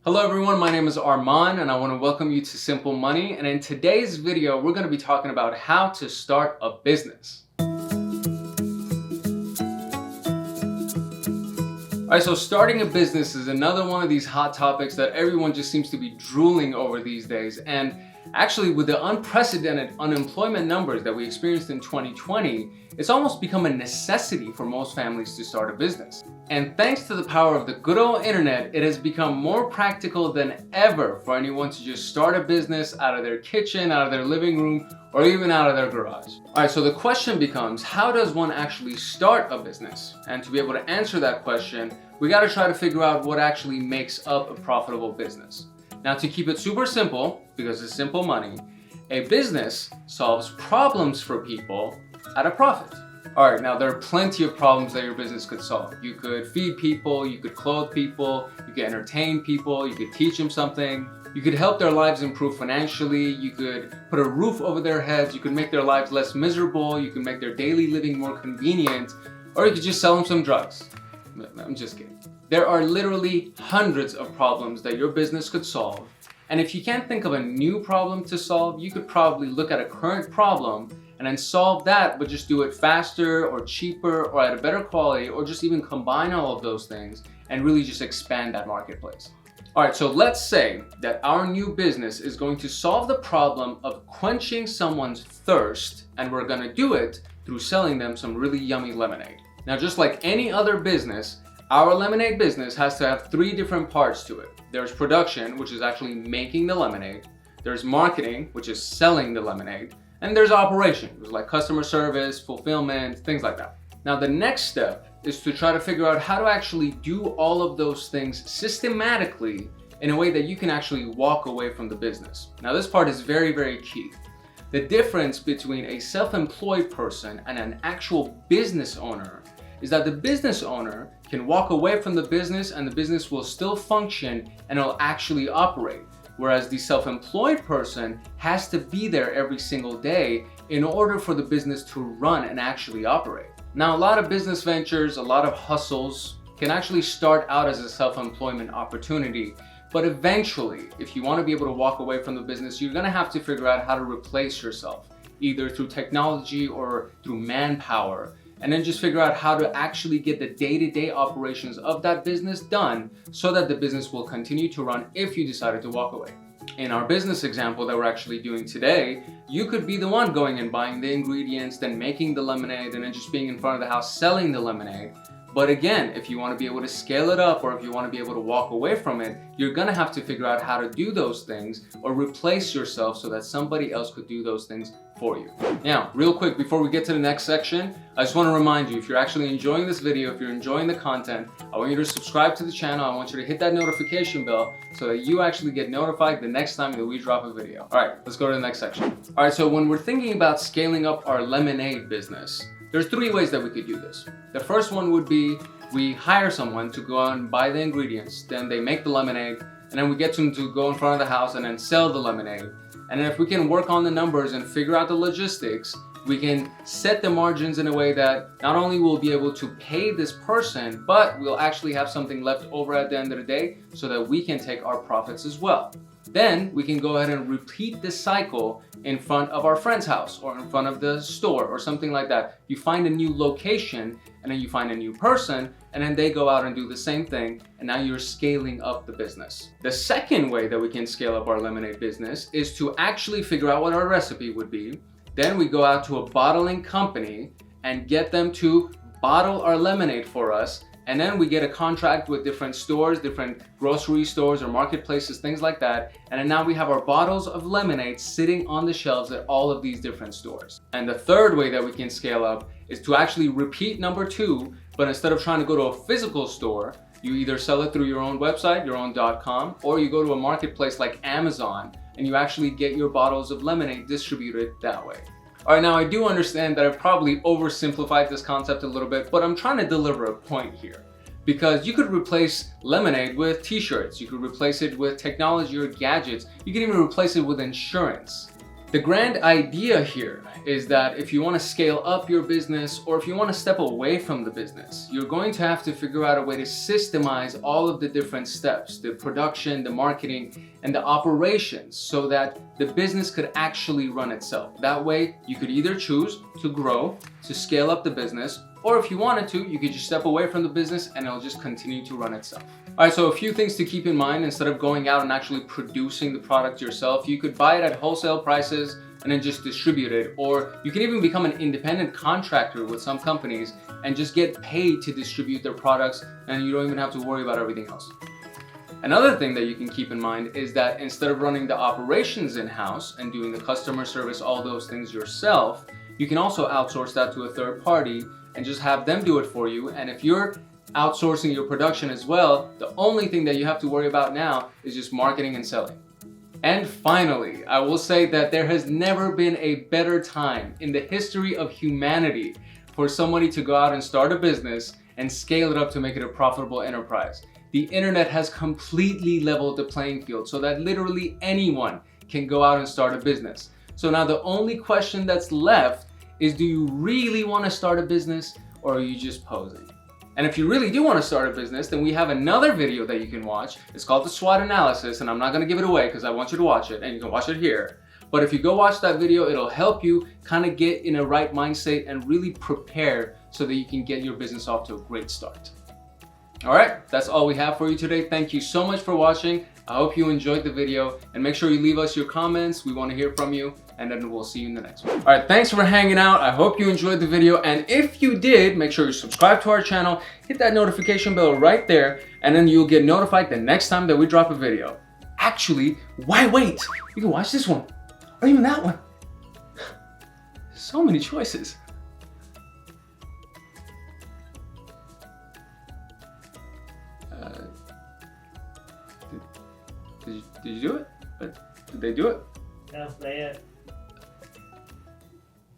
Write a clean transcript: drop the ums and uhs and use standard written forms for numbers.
Hello everyone, my name is Arman and I want to welcome you to Simple Money, and in today's video we're going to be talking about how to start a business. Alright, so starting a business is another one of these hot topics that everyone just seems to be drooling over these days, and actually with the unprecedented unemployment numbers that we experienced in 2020, it's almost become a necessity for most families to start a business. And thanks to the power of the good old internet, it has become more practical than ever for anyone to just start a business out of their kitchen, out of their living room, or even out of their garage. Alright, so the question becomes, how does one actually start a business? And to be able to answer that question, we got to try to figure out what actually makes up a profitable business. Now, to keep it super simple, because it's simple money, a business solves problems for people at a profit. Alright, now there are plenty of problems that your business could solve. You could feed people, you could clothe people, you could entertain people, you could teach them something, you could help their lives improve financially, you could put a roof over their heads, you could make their lives less miserable, you could make their daily living more convenient, or you could just sell them some drugs. I'm just kidding. There are literally hundreds of problems that your business could solve, and if you can't think of a new problem to solve, you could probably look at a current problem and then solve that, but just do it faster or cheaper or at a better quality, or just even combine all of those things and really just expand that marketplace. Alright, so let's say that our new business is going to solve the problem of quenching someone's thirst, and we're going to do it through selling them some really yummy lemonade. Now, just like any other business, our lemonade business has to have three different parts to it. There's production, which is actually making the lemonade. There's marketing, which is selling the lemonade. And there's operations, like customer service, fulfillment, things like that. Now, the next step is to try to figure out how to actually do all of those things systematically in a way that you can actually walk away from the business. Now, this part is very, very key. The difference between a self-employed person and an actual business owner is that the business owner can walk away from the business and the business will still function and it'll actually operate. Whereas the self-employed person has to be there every single day in order for the business to run and actually operate. Now, a lot of business ventures, a lot of hustles can actually start out as a self-employment opportunity, but eventually, if you want to be able to walk away from the business, you're going to have to figure out how to replace yourself, either through technology or through manpower, and then just figure out how to actually get the day-to-day operations of that business done so that the business will continue to run if you decided to walk away. In our business example that we're actually doing today, you could be the one going and buying the ingredients, then making the lemonade, and then just being in front of the house selling the lemonade. But again, if you want to be able to scale it up, or if you want to be able to walk away from it, you're going to have to figure out how to do those things or replace yourself so that somebody else could do those things for you. Now, real quick, before we get to the next section, I just want to remind you, if you're actually enjoying this video, if you're enjoying the content, I want you to subscribe to the channel. I want you to hit that notification bell so that you actually get notified the next time that we drop a video. All right, let's go to the next section. All right, so when we're thinking about scaling up our lemonade business, there's three ways that we could do this. The first one would be we hire someone to go out and buy the ingredients, then they make the lemonade, and then we get them to go in front of the house and then sell the lemonade. And then if we can work on the numbers and figure out the logistics, we can set the margins in a way that not only will be able to pay this person, but we'll actually have something left over at the end of the day so that we can take our profits as well. Then we can go ahead and repeat this cycle in front of our friend's house or in front of the store or something like that. You find a new location and then you find a new person and then they go out and do the same thing, and now you're scaling up the business. The second way that we can scale up our lemonade business is to actually figure out what our recipe would be. Then we go out to a bottling company and get them to bottle our lemonade for us. And then we get a contract with different stores, different grocery stores or marketplaces, things like that. And then now we have our bottles of lemonade sitting on the shelves at all of these different stores. And the third way that we can scale up is to actually repeat number two, but instead of trying to go to a physical store, you either sell it through your own website, your own .com, or you go to a marketplace like Amazon and you actually get your bottles of lemonade distributed that way. Alright, now I do understand that I've probably oversimplified this concept a little bit, but I'm trying to deliver a point here. Because you could replace lemonade with t-shirts, you could replace it with technology or gadgets, you can even replace it with insurance. The grand idea here is that if you want to scale up your business or if you want to step away from the business, you're going to have to figure out a way to systemize all of the different steps, the production, the marketing, and the operations so that the business could actually run itself. That way, you could either choose to grow, to scale up the business, or if you wanted to, you could just step away from the business and it'll just continue to run itself. All right, so a few things to keep in mind. Instead of going out and actually producing the product yourself, you could buy it at wholesale prices and then just distribute it. Or you can even become an independent contractor with some companies and just get paid to distribute their products, and you don't even have to worry about everything else. Another thing that you can keep in mind is that instead of running the operations in-house and doing the customer service, all those things yourself, you can also outsource that to a third party and just have them do it for you. And if you're outsourcing your production as well, the only thing that you have to worry about now is just marketing and selling. And finally, I will say that there has never been a better time in the history of humanity for somebody to go out and start a business and scale it up to make it a profitable enterprise. The internet has completely leveled the playing field so that literally anyone can go out and start a business. So now the only question that's left is, do you really want to start a business, or are you just posing? And if you really do want to start a business, then we have another video that you can watch. It's called the SWOT analysis, and I'm not going to give it away because I want you to watch it, and you can watch it here. But if you go watch that video, it'll help you kind of get in a right mindset and really prepare so that you can get your business off to a great start. All right, that's all we have for you today. Thank you so much for watching. I hope you enjoyed the video, and make sure you leave us your comments. We want to hear from you, and then we'll see you in the next one. All right, thanks for hanging out. I hope you enjoyed the video, and if you did, make sure you subscribe to our channel, hit that notification bell right there, and then you'll get notified the next time that we drop a video. Actually, why wait? You can watch this one, or even that one. So many choices. Did you do it? Did they do it? No, they